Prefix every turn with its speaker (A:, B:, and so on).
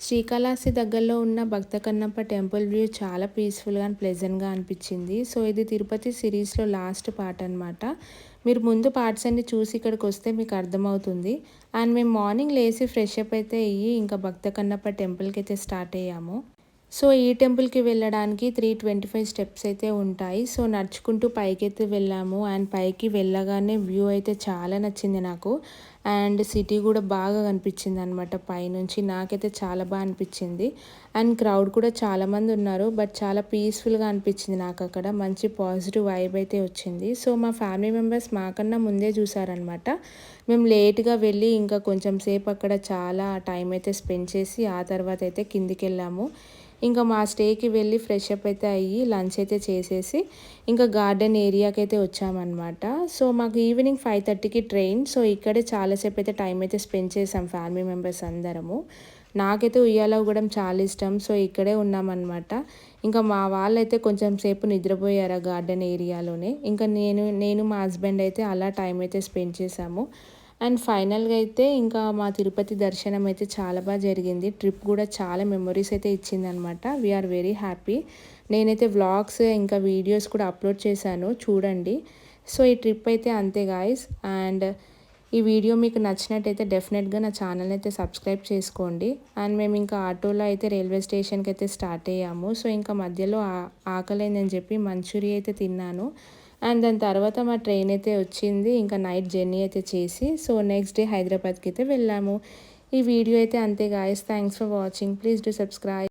A: శ్రీకాళహస్తి దగ్గరలో ఉన్న భక్త Kannappa temple view చాలా పీస్ఫుల్గా అండ్ ప్లెజెంట్గా అనిపించింది. సో ఇది తిరుపతి సిరీస్లో లాస్ట్ పార్ట్ అనమాట. మీరు ముందు పార్ట్స్ అన్ని చూసి ఇక్కడికి వస్తే మీకు అర్థమవుతుంది. అండ్ మేము మార్నింగ్ లేచి ఫ్రెష్ అప్ అయితే అయ్యి ఇంకా భక్త కన్నప్ప టెంపుల్కి అయితే స్టార్ట్ అయ్యాము. సో ఈ టెంపుల్కి వెళ్ళడానికి 325 స్టెప్స్ అయితే ఉంటాయి. సో నడుచుకుంటూ పైకైతే వెళ్ళాము. అండ్ పైకి వెళ్ళగానే వ్యూ అయితే చాలా నచ్చింది నాకు. అండ్ సిటీ కూడా బాగా కనిపించింది అనమాట పైనుంచి. నాకైతే చాలా బాగా అనిపించింది. అండ్ క్రౌడ్ కూడా చాలామంది ఉన్నారు. బట్ చాలా పీస్ఫుల్గా అనిపించింది నాకు అక్కడ. మంచి పాజిటివ్ వైబ్ అయితే వచ్చింది. సో మా ఫ్యామిలీ మెంబర్స్ మాకన్నా ముందే చూసారనమాట. మేము లేట్గా వెళ్ళి ఇంకా కొంచెం సేపు అక్కడ చాలా టైం అయితే స్పెండ్ చేసి ఆ తర్వాత అయితే కిందికి వెళ్ళాము. ఇంకా మా స్టేకి వెళ్ళి ఫ్రెష్ అప్ అయితే అయ్యి లంచ్ అయితే చేసేసి ఇంకా గార్డెన్ ఏరియాకి అయితే వచ్చామన్నమాట. సో మాకు ఈవినింగ్ 5:30కి ట్రైన్. సో ఇక్కడే చాలాసేపు అయితే టైం అయితే స్పెండ్ చేసాం ఫ్యామిలీ మెంబర్స్ అందరము. నాకైతే ఉయ్యాల ఊగడం చాలా ఇష్టం. సో ఇక్కడే ఉన్నామన్నమాట. ఇంకా మా వాళ్ళైతే కొంచెం సేపు నిద్రపోయారు ఆ గార్డెన్ ఏరియాలోనే. ఇంకా నేను మా హస్బెండ్ అయితే అలా టైం అయితే స్పెండ్ చేసాము. అండ్ ఫైనల్గా అయితే ఇంకా మా తిరుపతి దర్శనం అయితే చాలా బాగా జరిగింది. ట్రిప్ కూడా చాలా మెమొరీస్ అయితే ఇచ్చిందనమాట. We are very happy. నేనైతే వ్లాగ్స్ ఇంకా వీడియోస్ కూడా అప్లోడ్ చేశాను, చూడండి. సో ఈ ట్రిప్ అయితే అంతే గాయస్. అండ్ ఈ వీడియో మీకు నచ్చినట్టయితే డెఫినెట్గా నా ఛానల్ అయితే సబ్స్క్రైబ్ చేసుకోండి. అండ్ మేము ఇంకా ఆటోలో అయితే రైల్వే స్టేషన్కి అయితే స్టార్ట్ అయ్యాము. సో ఇంకా మధ్యలో ఆకలైందని చెప్పి మంచూరియా అయితే తిన్నాను. అండ్ దాని తర్వాత మా ట్రైన్ అయితే వచ్చింది. ఇంకా నైట్ జర్నీ అయితే చేసి సో నెక్స్ట్ డే హైదరాబాద్కి అయితే వెళ్ళాము. ఈ వీడియో అయితే అంతే guys. Thanks for watching. Please do subscribe.